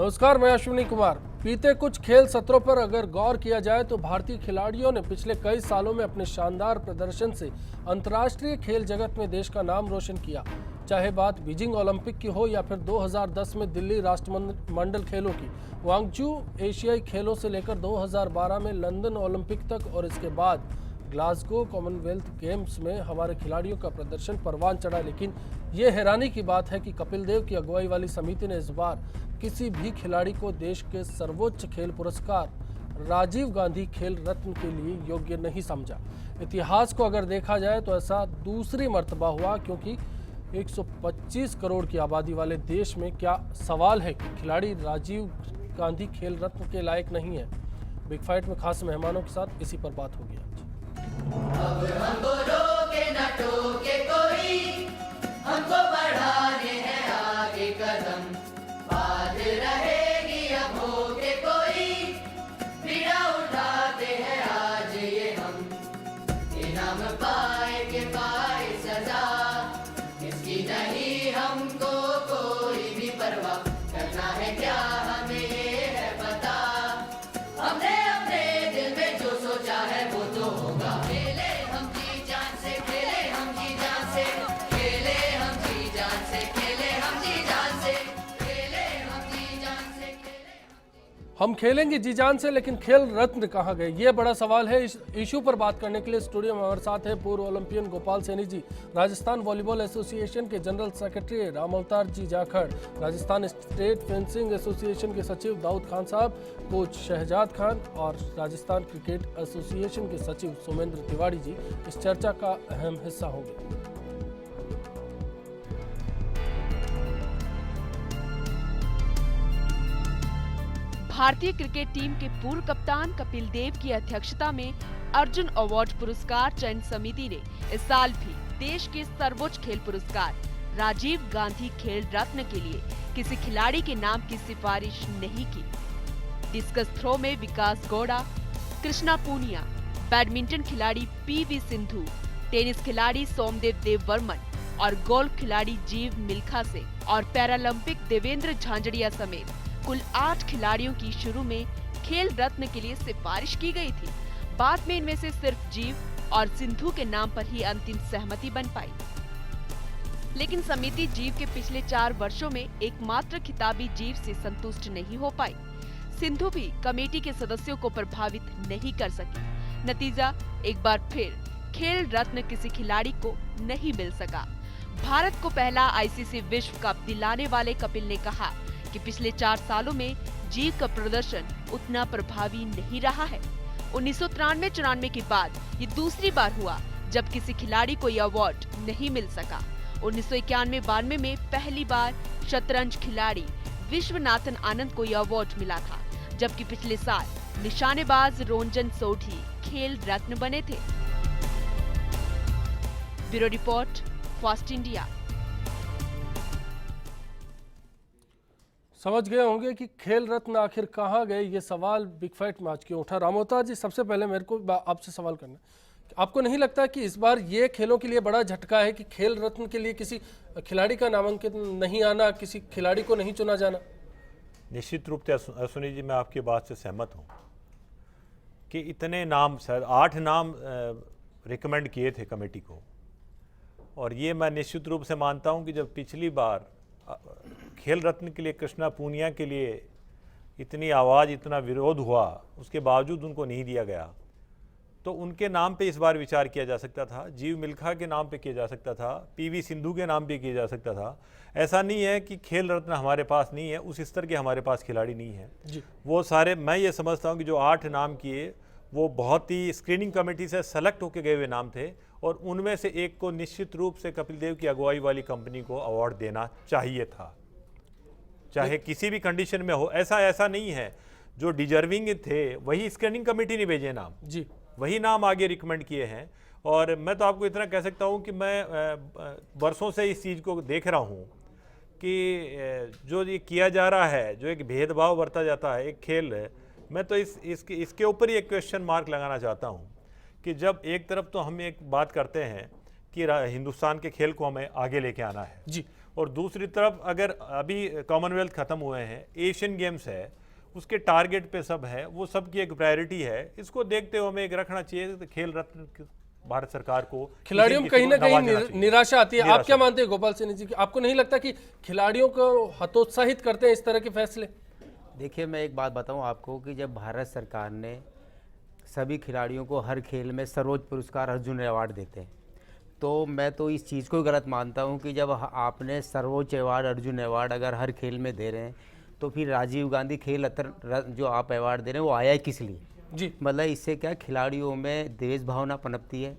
नमस्कार, मैं अश्विनी कुमार। बीते कुछ खेल सत्रों पर अगर गौर किया जाए तो भारतीय खिलाड़ियों ने पिछले कई सालों में अपने शानदार प्रदर्शन से अंतर्राष्ट्रीय खेल जगत में देश का नाम रोशन किया। चाहे बात बीजिंग ओलंपिक की हो या फिर 2010 में दिल्ली राष्ट्रमंडल खेलों की, ग्वांगझू एशियाई खेलों से लेकर 2012 में लंदन ओलंपिक तक और इसके बाद ग्लासगो कॉमनवेल्थ गेम्स में हमारे खिलाड़ियों का प्रदर्शन परवान चढ़ा। लेकिन ये हैरानी की बात है कि कपिल देव की अगुवाई वाली समिति ने इस बार किसी भी खिलाड़ी को देश के सर्वोच्च खेल पुरस्कार राजीव गांधी खेल रत्न के लिए योग्य नहीं समझा। इतिहास को अगर देखा जाए तो ऐसा दूसरी मर्तबा हुआ, क्योंकि 125 करोड़ की आबादी वाले देश में क्या सवाल है कि खिलाड़ी राजीव गांधी खेल रत्न के लायक नहीं है। बिग फाइट में खास मेहमानों के साथ इसी पर बात होगी आज। अब हमको रोके न टोके कोई, हमको बढ़ाने हैं आगे कदम। बात रहेगी अब होके कोई, पीड़ा उठाते हैं आज ये हम। इनाम पाए के पाए सजा, इसकी नहीं हमको कोई भी परवाह। करना है क्या हमें ये है पता, हमने अपने दिल में जो सोचा है वो तो होगा। खेले हम जी जान से, खेले हम जी जान से, खेले हम जी जान से, खेले हम जी जान से, खेले हम जी जान से, हम खेलेंगे जी जान से, लेकिन खेल रत्न कहाँ गए, ये बड़ा सवाल है। इस इशू पर बात करने के लिए स्टूडियो में हमारे साथ है पूर्व Olympian Gopal Saini ji, Rajasthan volleyball association के general secretary Ram Avatar ji Jakhar, Rajasthan state fencing association के सचिव दाऊद खान साहब, कोच शहजाद खान और राजस्थान क्रिकेट एसोसिएशन के सचिव सोमेंद्र तिवारी जी इस चर्चा का अहम हिस्सा होंगे। भारतीय क्रिकेट टीम के पूर्व कप्तान कपिल देव की अध्यक्षता में अर्जुन अवार्ड पुरस्कार चयन समिति ने इस साल भी देश के सर्वोच्च खेल पुरस्कार राजीव गांधी खेल रत्न के लिए किसी खिलाड़ी के नाम की सिफारिश नहीं की। डिस्कस थ्रो में विकास गौड़ा, कृष्णा पूनिया, बैडमिंटन खिलाड़ी पीवी सिंधु, टेनिस खिलाड़ी सोमदेव देववर्मन और गोल्फ खिलाड़ी जीव मिल्खा से और पैरालंपिक देवेंद्र झांझड़िया समेत कुल 8 खिलाड़ियों की शुरू में खेल रत्न के लिए सिफारिश की गई थी। बाद में इनमें से सिर्फ जीव और सिंधु के नाम पर ही अंतिम सहमति बन पाई। लेकिन समिति जीव के पिछले 4 वर्षों में एकमात्र खिताबी जीव से संतुष्ट नहीं हो पाई। सिंधु भी कमेटी के सदस्यों को प्रभावित नहीं कर सकी। नतीजा एक बार फिर खेल रत्न किसी खिलाड़ी को नहीं मिल सका। भारत को पहला आईसीसी विश्व कप दिलाने वाले कपिल ने कहा कि पिछले 4 सालों में जीव का प्रदर्शन उतना प्रभावी नहीं रहा है। 1993-94 के बाद ये दूसरी बार हुआ जब किसी खिलाड़ी को यह अवार्ड नहीं मिल सका। 1991-92 में पहली बार शतरंज खिलाड़ी विश्वनाथन आनंद को यह अवार्ड मिला था, जबकि पिछले साल निशानेबाज रोंजन सोढी खेल रत्न बने थे। Bureau report, fast India. समझ गए होंगे कि खेल रत्न आखिर कहाँ गए, ये सवाल बिग फाइट में आज क्यों उठा। रामोता जी, सबसे पहले मेरे को आपसे सवाल करना है, आपको नहीं लगता कि इस बार ये खेलों के लिए बड़ा झटका है कि खेल रत्न के लिए किसी खिलाड़ी का नामांकन नहीं आना, किसी खिलाड़ी को नहीं चुना जाना? निश्चित रूप से अश्विनी जी, मैं आपकी बात से सहमत हूँ कि इतने नाम, सर 8 नाम रिकमेंड किए थे कमेटी को, और ये मैं निश्चित रूप से मानता हूँ कि जब पिछली बार खेल रत्न के लिए कृष्णा पूनिया के लिए इतनी आवाज़, इतना विरोध हुआ, उसके बावजूद उनको नहीं दिया गया, तो उनके नाम पे इस बार विचार किया जा सकता था। जीव मिल्खा के नाम पे किया जा सकता था, पीवी सिंधु के नाम पे किया जा सकता था। ऐसा नहीं है कि खेल रत्न हमारे पास नहीं है, उस स्तर के हमारे पास खिलाड़ी नहीं है जी। वो सारे, मैं ये समझता हूँ कि जो 8 नाम किए वो बहुत ही स्क्रीनिंग कमेटी से सेलेक्ट होकर गए हुए नाम थे, और उनमें से एक को निश्चित रूप से कपिल देव की अगुवाई वाली कंपनी को अवार्ड देना चाहिए था, चाहे किसी भी कंडीशन में हो। ऐसा नहीं है, जो डिजर्विंग थे वही स्क्रीनिंग कमेटी ने भेजे नाम जी, वही नाम आगे रिकमेंड किए हैं। और मैं तो आपको इतना कह सकता हूं कि मैं वर्षों से इस चीज़ को देख रहा हूं कि जो ये किया जा रहा है, जो एक भेदभाव बरता जाता है एक खेल है, मैं तो इसके ऊपर ही एक क्वेश्चन मार्क लगाना चाहता हूं कि जब एक तरफ तो हम एक बात करते हैं कि हिंदुस्तान के खेल को हमें आगे लेके आना है जी, और दूसरी तरफ अगर अभी कॉमनवेल्थ ख़त्म हुए हैं, एशियन गेम्स है, उसके टारगेट पे सब है, वो सबकी एक प्रायोरिटी है। इसको देखते हुए हमें एक रखना चाहिए खेल रत्न भारत सरकार को, खिलाड़ियों में कहीं ना कहीं निराशा आती है। आप क्या मानते हैं गोपाल सिंह जी, आपको नहीं लगता कि खिलाड़ियों को हतोत्साहित करते हैं इस तरह के फैसले? देखिए, मैं एक बात बताऊं आपको कि जब भारत सरकार ने सभी खिलाड़ियों को हर खेल में सर्वोच्च पुरस्कार अर्जुन अवार्ड देते हैं, तो मैं तो इस चीज़ को गलत मानता हूं कि जब आपने सर्वोच्च अवार्ड अर्जुन अवार्ड अगर हर खेल में दे रहे हैं, तो फिर राजीव गांधी खेल रत्न जो आप अवार्ड दे रहे हैं वो आया है किस लिए जी? मतलब इससे क्या खिलाड़ियों में देश भावना पनपती है,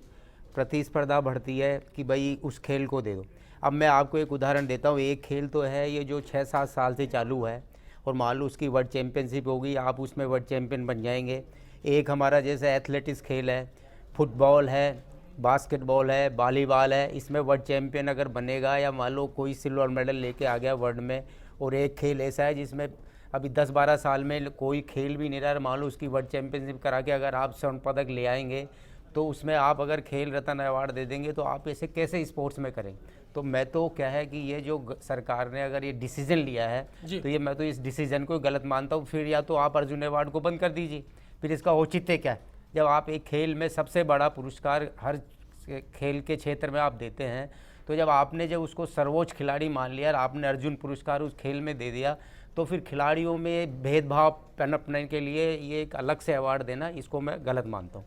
प्रतिस्पर्धा बढ़ती है कि भाई उस खेल को दे दो। अब मैं आपको एक उदाहरण देता हूँ। एक खेल तो है ये जो 6-7 साल से चालू है और मान लो उसकी वर्ल्ड चैम्पियनशिप होगी, आप उसमें वर्ल्ड चैम्पियन बन जाएंगे। एक हमारा जैसे एथलेटिक्स खेल है, फुटबॉल है, बास्केटबॉल है, वॉलीबॉल है, इसमें वर्ल्ड चैम्पियन अगर बनेगा या मान लो कोई सिल्वर मेडल लेके आ गया वर्ल्ड में, और एक खेल ऐसा है जिसमें अभी 10-12 साल में कोई खेल भी नहीं रहा, मान लो उसकी वर्ल्ड चैम्पियनशिप करा के अगर आप स्वर्ण पदक ले आएंगे, तो उसमें आप अगर खेल रत्न अवार्ड दे देंगे तो आप ऐसे कैसे स्पोर्ट्स में करें? तो मैं तो क्या है कि ये जो सरकार ने अगर ये डिसीजन लिया है, तो ये मैं तो इस डिसीजन को गलत मानता हूँ। फिर या तो आप अर्जुन अवार्ड को बंद कर दीजिए, फिर इसका औचित्य क्या है? जब आप एक खेल में सबसे बड़ा पुरस्कार हर खेल के क्षेत्र में आप देते हैं, तो जब उसको सर्वोच्च खिलाड़ी मान लिया और आपने अर्जुन पुरस्कार उस खेल में दे दिया, तो फिर खिलाड़ियों में भेदभाव पनपने के लिए ये एक अलग से अवार्ड देना, इसको मैं गलत मानता हूँ।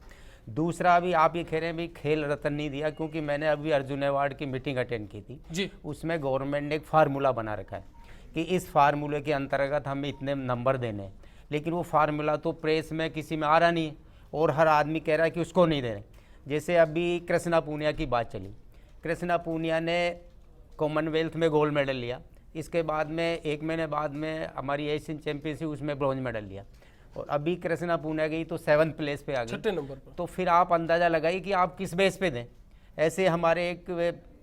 दूसरा, अभी आप ये कह रहे हैं भी खेल रत्न नहीं दिया, क्योंकि मैंने अभी अर्जुन अवार्ड की मीटिंग अटेंड की थी जी। उसमें गवर्नमेंट ने एक फार्मूला बना रखा है कि इस फार्मूले के अंतर्गत हमें इतने नंबर देने हैं, लेकिन वो फार्मूला तो प्रेस में किसी में आ रहा नहीं है और हर आदमी कह रहा है कि उसको नहीं दे रहे। जैसे अभी कृष्णा पूनिया की बात चली, कृष्णा पूनिया ने कॉमनवेल्थ में गोल्ड मेडल लिया, इसके बाद में 1 महीने बाद में हमारी एशियन चैंपियनशिप उसमें ब्रॉन्ज मेडल लिया, और अभी कृष्णा पूनिया गई तो 7th प्लेस पे आ गई, 6ठे नंबर पर। तो फिर आप अंदाज़ा लगाइए कि आप किस बेस पे दें। ऐसे हमारे एक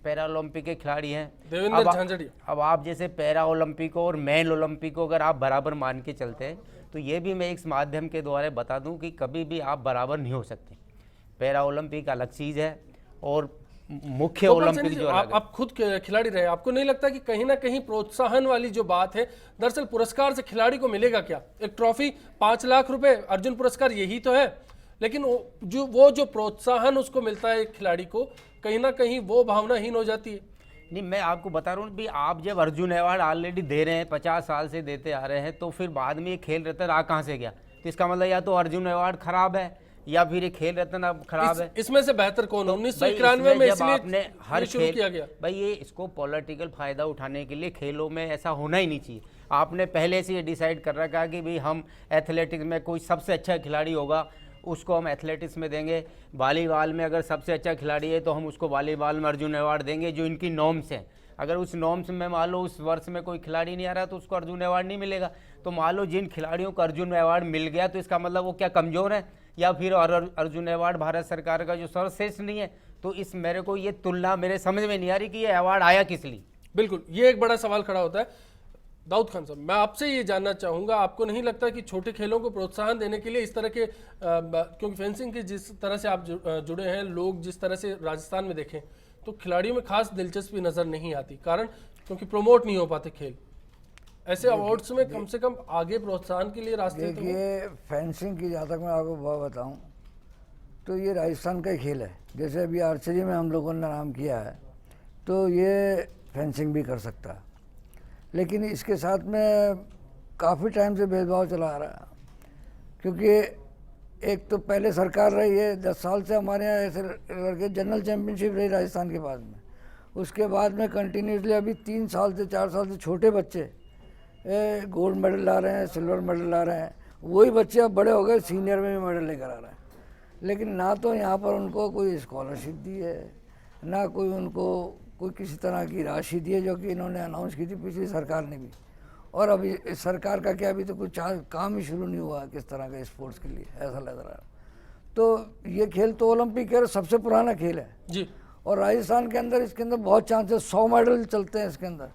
पैरा ओलंपिक के खिलाड़ी हैं देवेंद्र झांझड़िया। अब आप जैसे पैरा ओलंपिक और मैन ओलंपिक को अगर आप बराबर मान के चलते हैं, तो ये भी मैं इस माध्यम के द्वारा बता दूं कि कभी भी आप बराबर नहीं हो सकते। पैरा ओलंपिक अलग चीज़ है और मुख्य ओलंपिक जो आप खुद खिलाड़ी रहे, आपको नहीं लगता कि कहीं ना कहीं प्रोत्साहन वाली जो बात है, दरअसल पुरस्कार से खिलाड़ी को मिलेगा क्या? एक ट्रॉफी, 5 लाख रुपए, अर्जुन पुरस्कार, यही तो है। लेकिन वो जो प्रोत्साहन उसको मिलता है खिलाड़ी को, कहीं ना कहीं वो भावनाहीन हो जाती है। नहीं, मैं आपको बता रहा हूँ भी आप जब अर्जुन अवार्ड ऑलरेडी दे रहे हैं, 50 साल से देते आ रहे हैं, तो फिर बाद में ये खेल रत्न आ कहाँ से गया? तो इसका मतलब या तो अर्जुन अवार्ड खराब है या फिर ये खेल रत्न अब खराब है। इसमें से बेहतर कौन? 1991 में इसलिए हर शुरू किया गया भाई, ये इसको पॉलिटिकल फायदा उठाने के लिए खेलों में ऐसा होना ही नहीं चाहिए। आपने पहले से ये डिसाइड कर रखा कि भाई हम एथलेटिक्स में कोई सबसे अच्छा खिलाड़ी होगा उसको हम एथलेटिक्स में देंगे, वॉलीबॉल में अगर सबसे अच्छा खिलाड़ी है तो हम उसको वॉलीबॉल में अर्जुन अवार्ड देंगे, जो इनकी नॉर्म्स हैं। अगर उस नॉर्म्स में मान लो उस वर्ष में कोई खिलाड़ी नहीं आ रहा तो उसको अर्जुन अवार्ड नहीं मिलेगा। तो मान लो जिन खिलाड़ियों को अर्जुन अवार्ड मिल गया तो इसका मतलब वो क्या कमज़ोर है, या फिर अर्जुन अवार्ड भारत सरकार का जो सर्वश्रेष्ठ नहीं है? तो इस मेरे को ये तुलना मेरे समझ में नहीं आ रही कि ये अवार्ड आया किस लिए। बिल्कुल, ये एक बड़ा सवाल खड़ा होता है। दाऊद खान साहब, मैं आपसे ये जानना चाहूँगा, आपको नहीं लगता कि छोटे खेलों को प्रोत्साहन देने के लिए इस तरह के, क्योंकि फेंसिंग की जिस तरह से आप जुड़े हैं, लोग जिस तरह से राजस्थान में देखें तो खिलाड़ियों में खास दिलचस्पी नज़र नहीं आती, कारण क्योंकि प्रमोट नहीं हो पाते खेल। ऐसे अवार्ड्स में कम से कम आगे प्रोत्साहन के लिए रास्ते तो देखिए, फेंसिंग की जहाँ तक मैं आपको बात बताऊँ तो ये राजस्थान का ही खेल है। जैसे अभी आर्चरी में हम लोगों ने नाम किया है, तो ये फेंसिंग भी कर सकता है, लेकिन इसके साथ में काफ़ी टाइम से भेदभाव चला आ रहा है। क्योंकि एक तो पहले सरकार रही है, 10 साल से हमारे यहाँ ऐसे लड़के जनरल चैम्पियनशिप रही राजस्थान के बाद में, उसके बाद में कंटिन्यूसली अभी 3 साल से 4 साल से छोटे बच्चे गोल्ड मेडल ला रहे हैं, सिल्वर मेडल ला रहे हैं। वही बच्चे अब बड़े हो गए, सीनियर में भी मेडल लेकर आ रहे हैं, लेकिन ना तो यहाँ पर उनको कोई स्कॉलरशिप दी है, ना कोई उनको कोई किसी तरह की राशि दी है, जो कि इन्होंने अनाउंस की थी पिछली सरकार ने भी। और अभी इस सरकार का क्या, अभी तो कुछ काम ही शुरू नहीं हुआ किस तरह का स्पोर्ट्स के लिए, ऐसा लग रहा है। तो ये खेल तो ओलंपिक का सबसे पुराना खेल है जी, और राजस्थान के अंदर इसके अंदर बहुत चांसेस, 100 मेडल चलते हैं इसके अंदर।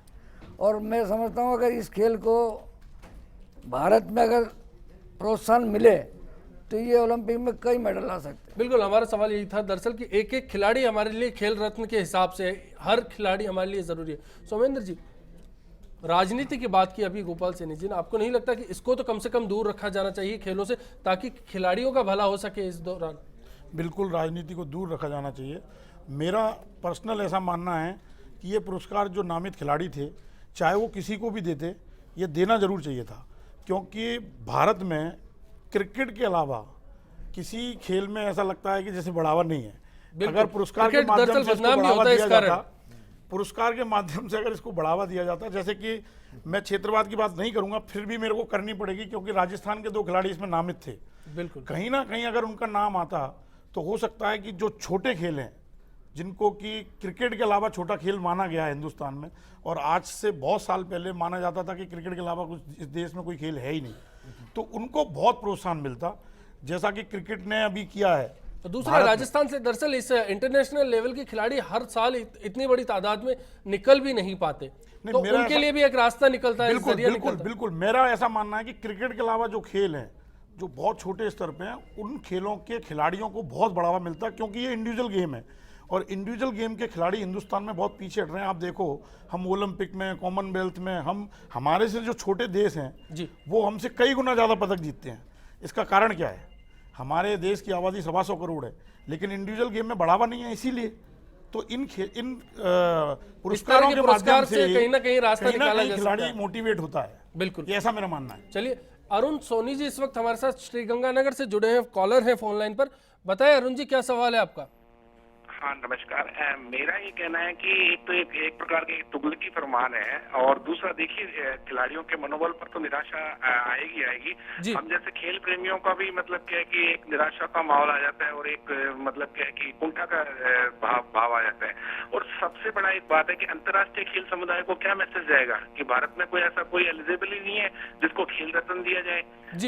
और मैं समझता हूँ अगर इस खेल को भारत में अगर प्रोत्साहन मिले तो ये ओलंपिक में कई मेडल ला सकते हैं। बिल्कुल, हमारा सवाल यही था दरअसल कि एक एक खिलाड़ी हमारे लिए खेल रत्न के हिसाब से हर खिलाड़ी हमारे लिए जरूरी है। सोमेंद्र जी, राजनीति की बात की अभी गोपाल सैनी जी ने, आपको नहीं लगता कि इसको तो कम से कम दूर रखा जाना चाहिए खेलों से, ताकि खिलाड़ियों का भला हो सके इस दौरान? बिल्कुल, राजनीति को दूर रखा जाना चाहिए। मेरा पर्सनल ऐसा मानना है कि ये पुरस्कार जो नामित खिलाड़ी थे, चाहे वो किसी को भी देते, ये देना जरूर चाहिए था, क्योंकि भारत में क्रिकेट के अलावा किसी खेल में ऐसा लगता है कि जैसे बढ़ावा नहीं है। अगर पुरस्कार के क्रिकेट माध्यम दरअसल से इसको बदनाम भी बढ़ावा होता है दिया इस कारण। जाता, पुरस्कार के माध्यम से अगर इसको बढ़ावा दिया जाता, जैसे कि मैं क्षेत्रवाद की बात नहीं करूंगा, फिर भी मेरे को करनी पड़ेगी, क्योंकि राजस्थान के 2 खिलाड़ी इसमें नामित थे। बिल्कुल, कहीं ना कहीं अगर उनका नाम आता तो हो सकता है कि जो छोटे खेल हैं, जिनको कि क्रिकेट के अलावा छोटा खेल माना गया है हिंदुस्तान में, और आज से बहुत साल पहले माना जाता था कि क्रिकेट के अलावा कुछ इस देश में कोई खेल है ही नहीं, तो उनको बहुत प्रोत्साहन मिलता, जैसा कि क्रिकेट ने अभी किया है। तो दूसरा, राजस्थान से दरअसल इस इंटरनेशनल लेवल के खिलाड़ी हर साल इतनी बड़ी तादाद में निकल भी नहीं पाते, तो उनके लिए भी एक रास्ता निकलता है, बिल्कुल जरिया बिल्कुल निकलता है। बिल्कुल, मेरा ऐसा मानना है कि क्रिकेट के अलावा जो खेल हैं, जो बहुत छोटे स्तर पे हैं, उन खेलों के खिलाड़ियों को बहुत बढ़ावा मिलता है, क्योंकि ये इंडिविजुअल गेम है, और इंडिविजुअल गेम के खिलाड़ी हिंदुस्तान में बहुत पीछे हट रहे हैं। आप देखो, हम ओलंपिक में, कॉमनवेल्थ में, हमारे से जो छोटे देश हैं जी, वो हमसे कई गुना ज़्यादा पदक जीतते हैं। इसका कारण क्या है? हमारे देश की आबादी 125 करोड़ है, लेकिन इंडिविजुअल गेम में बढ़ावा नहीं है, इसीलिए तो इन पुरस्कारों के माध्यम से कहीं ना कहीं रास्ता निकाला जा सकता खिलाड़ी है। मोटिवेट होता है। बिल्कुल, ये ऐसा मेरा मानना है। चलिए, अरुण सोनी जी इस वक्त हमारे साथ श्रीगंगानगर से जुड़े हैं, कॉलर हैं फोन लाइन पर। बताएं अरुण जी, क्या सवाल है आपका? हाँ नमस्कार। मेरा ये कहना है कि एक प्रकार की तुगलकी फरमान है, और दूसरा देखिए खिलाड़ियों के मनोबल पर तो निराशा आएगी। हम जैसे खेल प्रेमियों का भी मतलब क्या है कि एक निराशा का माहौल आ जाता है, और एक मतलब क्या है कि कुंठा का भाव आ जाता है। और सबसे बड़ा एक बात है कि अंतर्राष्ट्रीय खेल समुदाय को क्या मैसेज जाएगा कि भारत में कोई ऐसा कोई एलिजिबल ही नहीं है जिसको खेल रत्न दिया जाए।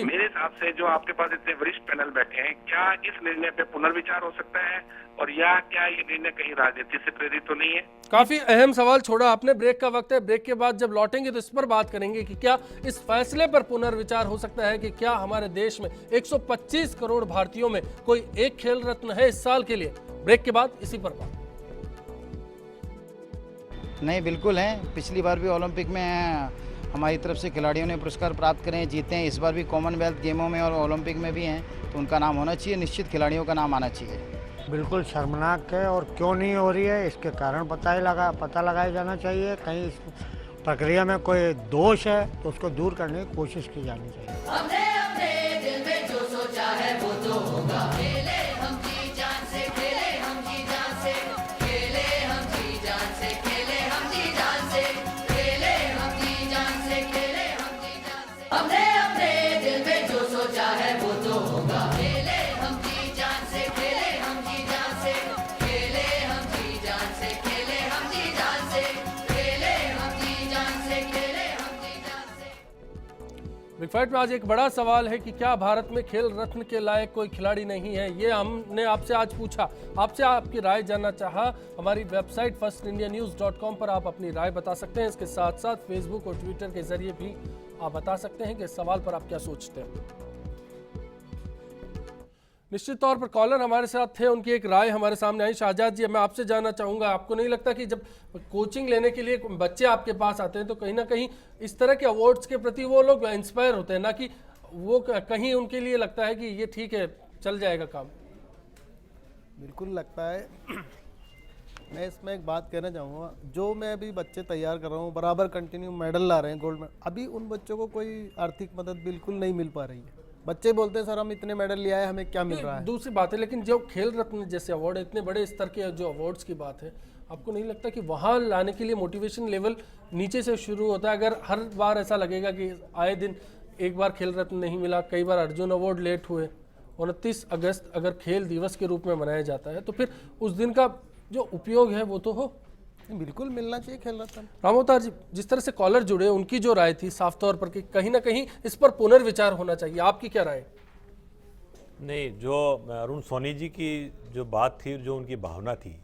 मेरे हिसाब से जो आपके पास इतने वरिष्ठ पैनल बैठे हैं, क्या इस निर्णय पे पुनर्विचार हो सकता है, और या क्या ये निर्णय कहीं राजनीति से प्रेरित तो नहीं है? काफी अहम सवाल छोड़ा आपने। ब्रेक का वक्त है, ब्रेक के बाद जब लौटेंगे तो इस पर बात करेंगे कि क्या इस फैसले पर पुनर्विचार हो सकता है, कि क्या हमारे देश में 125 करोड़ भारतीयों में कोई एक खेल रत्न है इस साल के लिए। ब्रेक के बाद इसी पर बात। नहीं, बिल्कुल हैं। पिछली बार भी ओलंपिक में हमारी तरफ से खिलाड़ियों ने पुरस्कार प्राप्त करे, जीते हैं। इस बार भी कॉमनवेल्थ गेमों में और ओलंपिक में भी हैं, तो उनका नाम होना चाहिए, निश्चित खिलाड़ियों का नाम आना चाहिए। बिल्कुल शर्मनाक है, और क्यों नहीं हो रही है इसके कारण पता लगाया जाना चाहिए। कहीं इस प्रक्रिया में कोई दोष है तो उसको दूर करने की कोशिश की जानी चाहिए। हमने अपने दिल में जो सोचा है वो तो होगा। खेले हम जी जान से, खेले हम जी जान से, खेले हम जी जान से, खेले हम जी जान से, खेले हम जी जान से, खेले हम जी जान से। हमने अपने दिल में जो सोचा है वो तो होगा। खेले हम जी जान से, खेले हम जी जान से, खेले हम जी जान से, खेले हम जी जान से, खेले हम जी जान से, खेले हम जी जान से। बिग फाइट में आज एक बड़ा सवाल है कि क्या भारत में खेल रत्न के लायक कोई खिलाड़ी नहीं है। ये हमने आपसे आज पूछा, आपसे आपकी राय जानना चाहा। हमारी वेबसाइट firstindianews.com पर आप अपनी राय बता सकते हैं। इसके साथ साथ फेसबुक और ट्विटर के जरिए भी आप बता सकते हैं कि इस सवाल पर आप क्या सोचते हैं। निश्चित तौर पर कॉलर हमारे साथ थे, उनकी एक राय हमारे सामने आई। शाहजाद जी, मैं आपसे जानना चाहूँगा, आपको नहीं लगता कि जब कोचिंग लेने के लिए बच्चे आपके पास आते हैं तो कहीं ना कहीं इस तरह के अवार्ड्स के प्रति वो लोग इंस्पायर होते हैं, ना कि वो कहीं उनके लिए लगता है कि ये ठीक है, चल जाएगा काम? बिल्कुल लगता है। मैं इसमें एक बात कहना चाहूँगा, जो मैं अभी बच्चे तैयार कर रहा हूँ, बराबर कंटिन्यू मेडल ला रहे हैं, गोल्ड मेडल, अभी उन बच्चों को कोई आर्थिक मदद बिल्कुल नहीं मिल पा रही है। बच्चे बोलते हैं सर हम इतने मेडल ले आए, हमें क्या मिल रहा है। दूसरी बात है, लेकिन जो खेल रत्न जैसे अवार्ड है, इतने बड़े स्तर के जो अवार्ड्स की बात है, आपको नहीं लगता कि वहाँ लाने के लिए मोटिवेशन लेवल नीचे से शुरू होता है? अगर हर बार ऐसा लगेगा कि आए दिन एक बार खेल रत्न नहीं मिला, कई बार अर्जुन अवार्ड लेट हुए, 29 अगस्त अगर खेल दिवस के रूप में मनाया जाता है तो फिर उस दिन का जो उपयोग है वो तो हो। बिल्कुल मिलना चाहिए खेल रत्न। रामोतार जी, जिस तरह से कॉलर जुड़े, उनकी जो राय थी साफ तौर पर कि कहीं ना कहीं इस पर पुनर्विचार होना चाहिए, आपकी क्या राय? नहीं, जो अरुण सोनी जी की जो बात थी, जो उनकी भावना थी,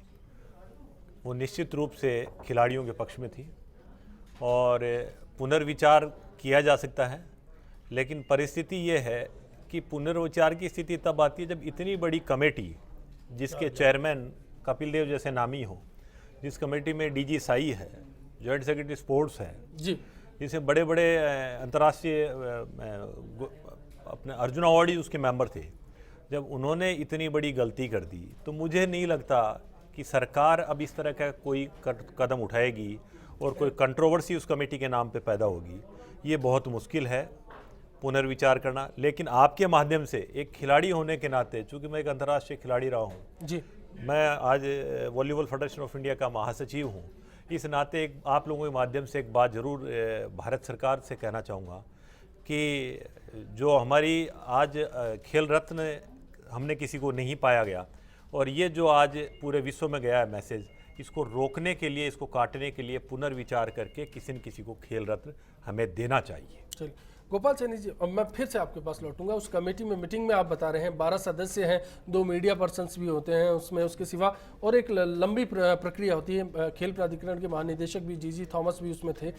वो निश्चित रूप से खिलाड़ियों के पक्ष में थी, और पुनर्विचार किया जा सकता है। लेकिन परिस्थिति ये है कि पुनर्विचार की स्थिति तब आती है जब इतनी बड़ी कमेटी जिसके चेयरमैन कपिल देव जैसे नामी हो, जिस कमेटी में डीजी साई है, जॉइंट सेक्रेटरी स्पोर्ट्स है जी, जिसे बड़े बड़े अंतर्राष्ट्रीय अपने अर्जुन अवार्डी उसके मेंबर थे, जब उन्होंने इतनी बड़ी गलती कर दी तो मुझे नहीं लगता कि सरकार अब इस तरह का कोई कदम उठाएगी और कोई कंट्रोवर्सी उस कमेटी के नाम पे पैदा होगी। ये बहुत मुश्किल है पुनर्विचार करना। लेकिन आपके माध्यम से एक खिलाड़ी होने के नाते, चूँकि मैं एक अंतर्राष्ट्रीय खिलाड़ी रहा हूँ जी, मैं आज वॉलीबॉल फेडरेशन ऑफ इंडिया का महासचिव हूँ, इस नाते एक आप लोगों के माध्यम से एक बात ज़रूर भारत सरकार से कहना चाहूँगा कि जो हमारी आज खेल रत्न हमने किसी को नहीं पाया गया, और ये जो आज पूरे विश्व में गया है मैसेज, इसको रोकने के लिए, इसको काटने के लिए पुनर्विचार करके किसी न किसी को खेल रत्न हमें देना चाहिए। चलिए गोपाल सैनी जी, अब मैं फिर से आपके पास लौटूंगा। उस कमेटी में मीटिंग में आप बता रहे हैं 12 सदस्य हैं, 2 मीडिया पर्सन्स भी होते हैं उसमें, उसके सिवा और एक लंबी प्रक्रिया होती है। खेल प्राधिकरण के महानिदेशक भी जीजी थॉमस भी उसमें थे।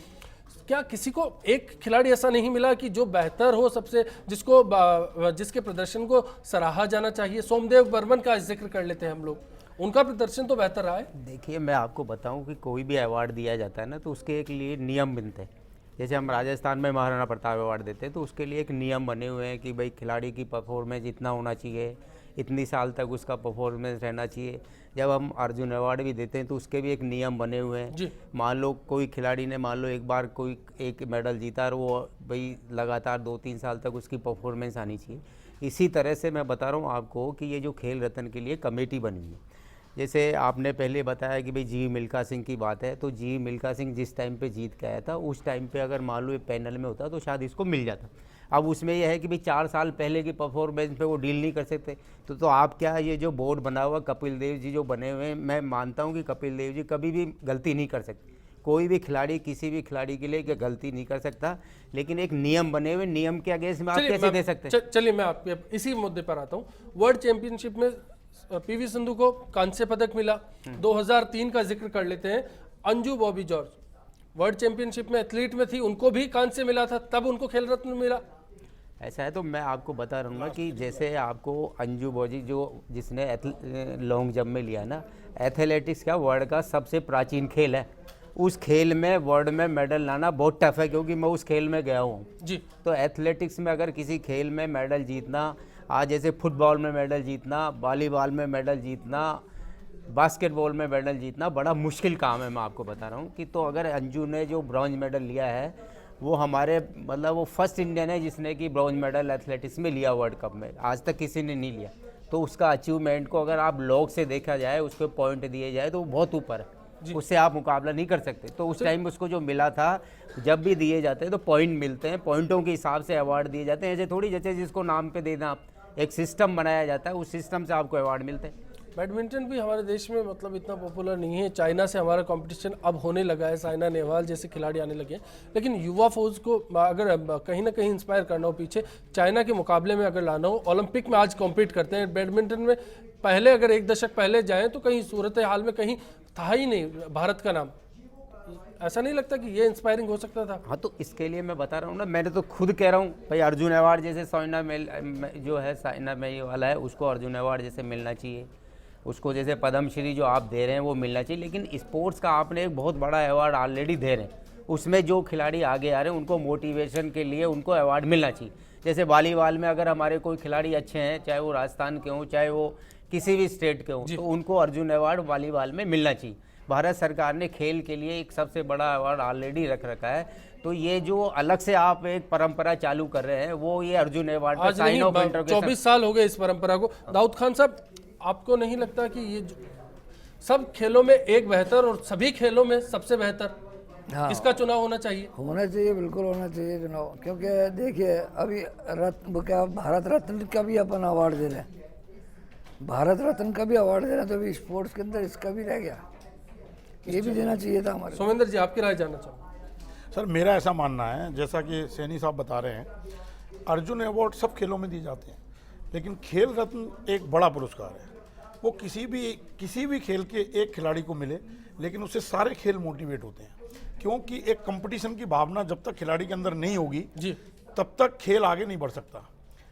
क्या किसी को एक खिलाड़ी ऐसा नहीं मिला कि जो बेहतर हो सबसे, जिसके प्रदर्शन को सराहा जाना चाहिए? सोमदेव बर्मन का जिक्र कर लेते हैं हम लोग, उनका प्रदर्शन तो बेहतर रहा है। देखिए, मैं आपको बताऊं कि कोई भी अवार्ड दिया जाता है ना, तो उसके एक लिए नियम बनते हैं। जैसे हम राजस्थान में महाराणा प्रताप अवार्ड देते हैं, तो उसके लिए एक नियम बने हुए हैं कि भाई खिलाड़ी की परफॉर्मेंस इतना होना चाहिए, इतनी साल तक उसका परफॉर्मेंस रहना चाहिए। जब हम अर्जुन अवार्ड भी देते हैं तो उसके भी एक नियम बने हुए हैं। मान लो कोई खिलाड़ी ने एक बार कोई एक मेडल जीता और वो भाई लगातार 2-3 साल तक उसकी परफॉर्मेंस आनी चाहिए। इसी तरह से मैं बता रहा हूँ आपको कि ये जो खेल रत्न के लिए कमेटी बनी हुई है, जैसे आपने पहले बताया कि भाई जी मिल्खा सिंह की बात है, तो जी मिल्खा सिंह जिस टाइम पे जीत के आया था, उस टाइम पे अगर मान लो ये पैनल में होता तो शायद इसको मिल जाता। अब उसमें यह है कि भाई 4 साल पहले की परफॉर्मेंस पे वो डील नहीं कर सकते। तो आप क्या, ये जो बोर्ड बना हुआ कपिल देव जी जो बने हुए हैं, मैं मानता हूँ कि कपिल देव जी कभी भी गलती नहीं कर सकते। कोई भी खिलाड़ी किसी भी खिलाड़ी के लिए गलती नहीं कर सकता, लेकिन एक नियम बने हुए, नियम के अगेंस्ट में आप कैसे दे सकते हैं? चलिए मैं आपके इसी मुद्दे पर आता हूँ। वर्ल्ड चैंपियनशिप में पीवी सिंधु को कांस्य पदक मिला। 2003 का जिक्र कर लेते हैं, Anju Bobby George world championship में एथलीट में थी, उनको भी कांस्य मिला था, तब उनको खेल रत्न मिला। ऐसा है, तो मैं आपको बता रहूँगा कि जैसे आपको अंजू बॉबी जिसने लॉन्ग जंप में लिया ना, एथलेटिक्स का वर्ल्ड का सबसे प्राचीन खेल है। उस खेल में वर्ल्ड में मेडल लाना बहुत टफ है, क्योंकि मैं उस खेल में गया हूँ जी। तो एथलेटिक्स में अगर किसी खेल में मेडल जीतना, आज जैसे फुटबॉल में मेडल जीतना, वॉलीबॉल में मेडल जीतना, बास्केटबॉल में मेडल जीतना बड़ा मुश्किल काम है। मैं आपको बता रहा हूँ कि तो अगर अंजू ने जो ब्रॉन्ज मेडल लिया है, वो हमारे मतलब वो फर्स्ट इंडियन है जिसने कि ब्रॉन्ज मेडल एथलेटिक्स में लिया वर्ल्ड कप में, आज तक किसी ने नहीं लिया। तो उसका अचीवमेंट को अगर आप लॉग से देखा जाए, उसको पॉइंट दिए जाए तो वो बहुत ऊपर है, उससे आप मुकाबला नहीं कर सकते। तो उस टाइम उसको जो मिला था, जब भी दिए जाते हैं तो पॉइंट मिलते हैं, पॉइंटों के हिसाब से अवार्ड दिए जाते हैं। ऐसे थोड़ी जैसे जिसको नाम पे देना, एक सिस्टम बनाया जाता है, उस सिस्टम से आपको अवार्ड मिलते हैं। बैडमिंटन भी हमारे देश में मतलब इतना पॉपुलर नहीं है। चाइना से हमारा कंपटीशन अब होने लगा है, साइना नेहवाल जैसे खिलाड़ी आने लगे हैं, लेकिन युवा फौज को अगर कहीं ना कहीं इंस्पायर करना हो, पीछे चाइना के मुकाबले में अगर लाना हो, ओलंपिक में आज कॉम्पीट करते हैं बैडमिंटन में। पहले अगर 1 दशक पहले जाएँ तो कहीं सूरत हाल में कहीं था ही नहीं भारत का नाम। ऐसा नहीं लगता कि ये इंस्पायरिंग हो सकता था? हाँ, तो इसके लिए मैं बता रहा हूँ ना, मैंने तो खुद कह रहा हूँ भाई अर्जुन अवार्ड जैसे साइना जो है, साइना में वाला है, उसको अर्जुन अवार्ड जैसे मिलना चाहिए, उसको जैसे पद्मश्री जो आप दे रहे हैं वो मिलना चाहिए। लेकिन स्पोर्ट्स का आपने एक बहुत बड़ा अवार्ड ऑलरेडी दे रहे हैं, उसमें जो खिलाड़ी आगे आ रहे हैं उनको मोटिवेशन के लिए उनको अवार्ड मिलना चाहिए। जैसे वॉलीबॉल में अगर हमारे कोई खिलाड़ी अच्छे हैं, चाहे वो राजस्थान के हों, चाहे वो किसी भी स्टेट के हों, तो उनको अर्जुन अवार्ड वॉलीबॉल में मिलना चाहिए। भारत सरकार ने खेल के लिए एक सबसे बड़ा अवार्ड ऑलरेडी रख रखा है, तो ये जो अलग से आप एक परंपरा चालू कर रहे हैं, वो ये अर्जुन अवार्ड आज नहीं, 24 साल हो गए इस परंपरा को। दाऊद खान साहब, आपको नहीं लगता कि ये सब खेलों में एक बेहतर और सभी खेलों में सबसे बेहतर, हाँ, इसका चुनाव होना चाहिए? होना चाहिए, बिल्कुल होना चाहिए चुनाव। क्योंकि देखिए अभी भारत रत्न का भी अपन अवार्ड दे रहे हैं, भारत रत्न का भी अवार्ड दे रहे हैं, तो अभी स्पोर्ट्स के अंदर इसका भी रह गया, ये भी देना चाहिए था हमारे। सोमेंद्र जी, आपकी राय जानना चाहूँगा। सर, मेरा ऐसा मानना है, जैसा कि सैनी साहब बता रहे हैं, अर्जुन अवार्ड सब खेलों में दिए जाते हैं, लेकिन खेल रत्न एक बड़ा पुरस्कार है। वो किसी भी खेल के एक खिलाड़ी को मिले, लेकिन उससे सारे खेल मोटिवेट होते हैं, क्योंकि एक कंपटीशन की भावना जब तक खिलाड़ी के अंदर नहीं होगी जी, तब तक खेल आगे नहीं बढ़ सकता।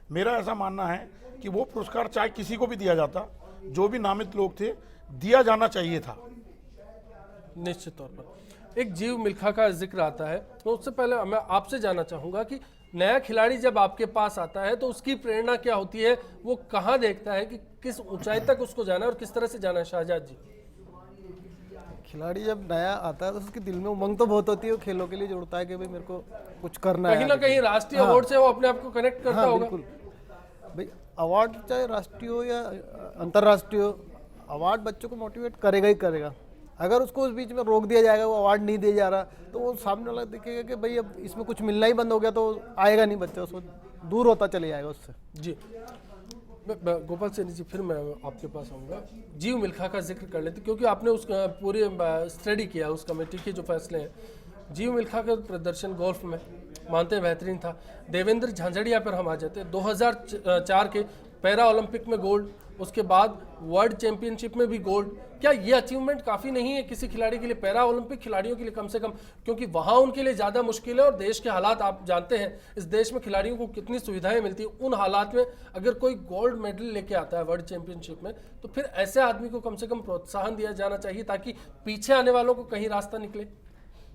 मेरा ऐसा मानना है कि वो पुरस्कार चाहे किसी को भी दिया जाता, जो भी नामित लोग थे, दिया जाना चाहिए था। निश्चित तौर पर एक जीव मिल्खा का जिक्र आता है, तो उससे पहले मैं आपसे जानना चाहूँगा कि नया खिलाड़ी जब आपके पास आता है तो उसकी प्रेरणा क्या होती है, वो कहाँ देखता है कि किस ऊंचाई तक उसको जाना है और किस तरह से जाना है? शाहजाद जी। खिलाड़ी जब नया आता है तो उसके दिल में उमंग तो बहुत होती है, वो खेलों के लिए जुड़ता है कि भाई मेरे को कुछ करना है। कहीं ना कहीं राष्ट्रीय अवार्ड से वो अपने आप को कनेक्ट करता होगा। बिल्कुल भाई, अवार्ड चाहे राष्ट्रीय हो या अंतर्राष्ट्रीय हो, अवार्ड बच्चों को मोटिवेट करेगा ही करेगा। अगर उसको उस बीच में रोक दिया जाएगा, वो अवार्ड नहीं दिया जा रहा, तो वो सामने वाला देखेगा कि भाई अब इसमें कुछ मिलना ही बंद हो गया, तो आएगा नहीं बच्चा, उसको दूर होता चले जाएगा उससे। जी गोपाल सैनी जी, फिर मैं आपके पास आऊँगा। जीव मिल्खा का जिक्र कर लेते, क्योंकि आपने उस पूरी स्टडी किया उस कमेटी के जो फैसले हैं। जीव मिल्खा का प्रदर्शन गोल्फ में मानते हैं बेहतरीन था। देवेंद्र झांझड़िया पर हम आ जाते हैं, 2004 के पैरा ओलंपिक में गोल्ड, उसके बाद वर्ल्ड चैंपियनशिप में भी गोल्ड। क्या ये अचीवमेंट काफ़ी नहीं है किसी खिलाड़ी के लिए, पैरा ओलंपिक खिलाड़ियों के लिए कम से कम, क्योंकि वहाँ उनके लिए ज़्यादा मुश्किल है और देश के हालात आप जानते हैं, इस देश में खिलाड़ियों को कितनी सुविधाएं मिलती हैं। उन हालात में अगर कोई गोल्ड मेडल लेके आता है वर्ल्ड चैंपियनशिप में, तो फिर ऐसे आदमी को कम से कम प्रोत्साहन दिया जाना चाहिए ताकि पीछे आने वालों को कहीं रास्ता निकले।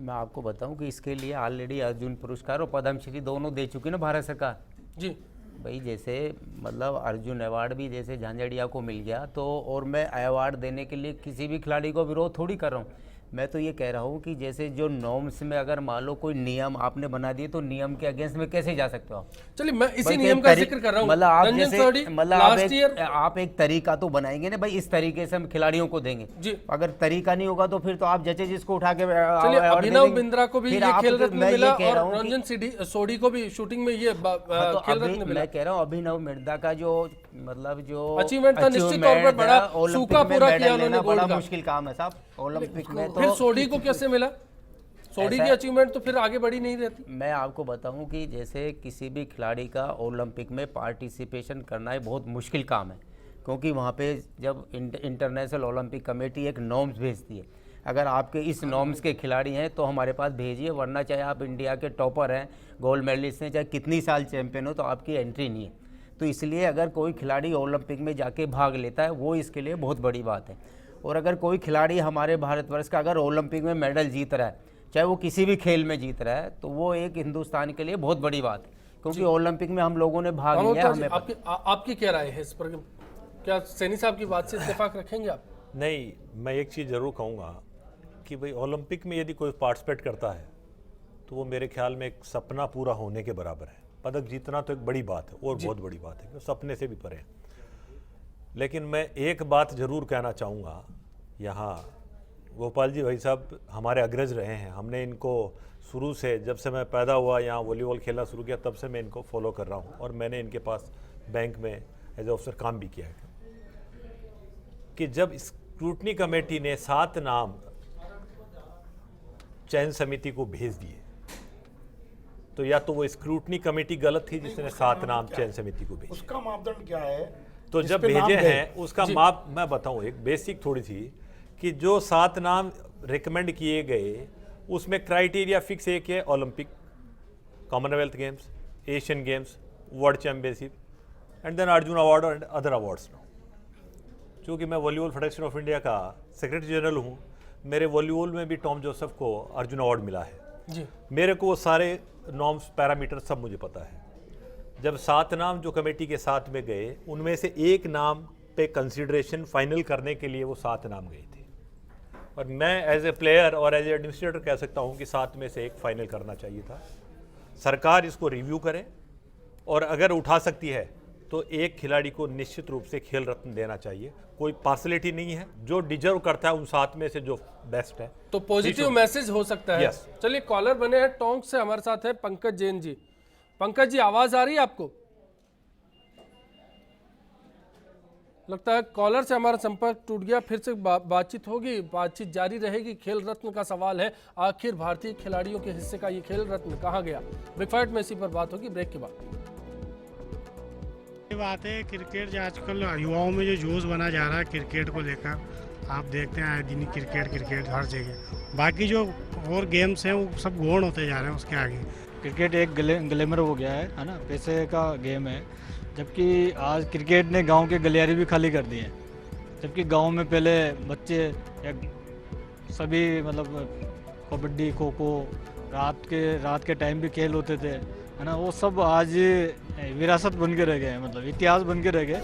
मैं आपको बताऊं कि इसके लिए ऑलरेडी अर्जुन पुरस्कार और पद्मश्री दोनों दे चुकी ना भारत सरकार जी। भाई जैसे मतलब अर्जुन अवार्ड भी जैसे झांझड़िया को मिल गया, तो और मैं अवार्ड देने के लिए किसी भी खिलाड़ी को विरोध थोड़ी कर रहा हूँ। मैं तो ये कह रहा हूँ कि जैसे जो नॉर्म्स में अगर मान लो कोई नियम आपने बना दिए, तो नियम के अगेंस्ट में कैसे जा सकते हो आप? चलिए मैं इसी नियम का जिक्र कर रहा हूँ। मतलब आप जैसे मतलब आप एक तरीका तो बनाएंगे ना भाई, इस तरीके से हम खिलाड़ियों को देंगे जी। अगर तरीका नहीं होगा तो फिर तो आप जजेस इसको उठा के अभिनव बिंद्रा को भी ये खेल रत्न मिला और रंजन सोढ़ी को भी शूटिंग में ये खेल रत्न मिला। मैं कह रहा हूँ अभिनव बिंद्रा का जो मतलब जो अचीवमेंट था, निश्चित तौर पर बड़ा सूखा पूरा किया उन्होंने, बड़ा मुश्किल काम है साहब ओलंपिक में। फिर सोढ़ी को कैसे मिला? सोढ़ी की अचीवमेंट तो फिर आगे बढ़ी नहीं रहती। मैं आपको बताऊं कि जैसे किसी भी खिलाड़ी का ओलंपिक में पार्टिसिपेशन करना है बहुत मुश्किल काम है, क्योंकि वहाँ पे जब इंटरनेशनल ओलंपिक कमेटी एक नॉर्म्स भेजती है, अगर आपके इस नॉर्म्स के खिलाड़ी हैं तो हमारे पास भेजिए, वरना चाहे आप इंडिया के टॉपर हैं, गोल्ड मेडलिस्ट हैं, चाहे कितनी साल चैंपियन हो, तो आपकी एंट्री नहीं है। तो इसलिए अगर कोई खिलाड़ी ओलंपिक में जाके भाग लेता है, वो इसके लिए बहुत बड़ी बात है। और अगर कोई खिलाड़ी हमारे भारतवर्ष का अगर ओलंपिक में मेडल जीत रहा है, चाहे वो किसी भी खेल में जीत रहा है, तो वो एक हिंदुस्तान के लिए बहुत बड़ी बात है, क्योंकि ओलंपिक में हम लोगों ने भाग लिया। हमें आपकी क्या राय है इस पर? क्या सैनी साहब की बात से इत्तेफाक रखेंगे आप? नहीं, मैं एक चीज़ ज़रूर कहूँगा कि भाई ओलंपिक में यदि कोई पार्टिसिपेट करता है तो वो मेरे ख्याल में एक सपना पूरा होने के बराबर है। पदक जीतना तो एक बड़ी बात है और बहुत बड़ी बात है, सपने से भी परे है। लेकिन मैं एक बात ज़रूर कहना चाहूँगा, यहाँ गोपाल जी भाई साहब हमारे अग्रज रहे हैं, हमने इनको शुरू से, जब से मैं पैदा हुआ यहाँ वॉलीबॉल खेलना शुरू किया, तब से मैं इनको फॉलो कर रहा हूँ और मैंने इनके पास बैंक में एज ए ऑफिसर काम भी किया है। कि जब स्क्रूटनी कमेटी ने 7 नाम चयन समिति को भेज दिए, तो या तो वो स्क्रूटनी कमेटी गलत थी जिसने 7 नाम चयन समिति को भेजे। उसका मापदंड क्या है? तो जब भेजे हैं उसका माप मैं बताऊं, एक बेसिक थोड़ी थी कि जो 7 नाम रिकमेंड किए गए उसमें क्राइटेरिया फिक्स एक है, Olympic, Commonwealth Games, Asian Games, World Championship and then Arjuna award and other awards. चूँकि मैं वॉलीबॉल फेडरेशन ऑफ इंडिया का सेक्रेटरी जनरल हूँ, मेरे वॉलीबॉल में भी टॉम जोसेफ को अर्जुन अवार्ड मिला है जी। मेरे को वो सारे नॉर्म्स पैरामीटर सब मुझे पता है। जब 7 नाम जो कमेटी के साथ में गए, उनमें से एक नाम पे कंसिडरेशन फाइनल करने के लिए वो 7 नाम गए थे, और मैं एज ए प्लेयर और एज ए एडमिनिस्ट्रेटर कह सकता हूँ कि 7 में से एक फाइनल करना चाहिए था। सरकार इसको रिव्यू करे और अगर उठा सकती है तो एक खिलाड़ी को निश्चित रूप से खेल रत्न देना चाहिए। कोई पार्सलिटी नहीं है, जो डिजर्व करता है उन 7 में से जो बेस्ट है, तो पॉजिटिव मैसेज हो सकता है। चलिए कॉलर बने हैं टोंक से, हमारे साथ है पंकज जैन जी। पंकज जी, आवाज आ रही है आपको? लगता है कॉलर से हमारा संपर्क टूट गया, फिर से बातचीत होगी, बातचीत जारी रहेगी। खेल रत्न का सवाल है, आखिर भारतीय खिलाड़ियों के हिस्से का ये खेल रत्न कहाँ गया? बिग फाइट में इसी पर बात होगी, ब्रेक के बाद। ये बात है क्रिकेट जो आजकल युवाओं में जो जोश बना जा रहा है क्रिकेट को लेकर, आप देखते हैं आए दिन क्रिकेट हर जगह। बाकी जो और गेम्स हैं वो सब गौण होते जा रहे हैं उसके आगे। क्रिकेट एक ग्लैमर हो गया है ना, पैसे का गेम है। जबकि आज क्रिकेट ने गांव के गलियारे भी खाली कर दिए हैं। जबकि गांव में पहले बच्चे या सभी मतलब कबड्डी खो खो रात के टाइम भी खेल होते थे, है ना, वो सब आज विरासत बन के रह गए, मतलब इतिहास बन के रह गए।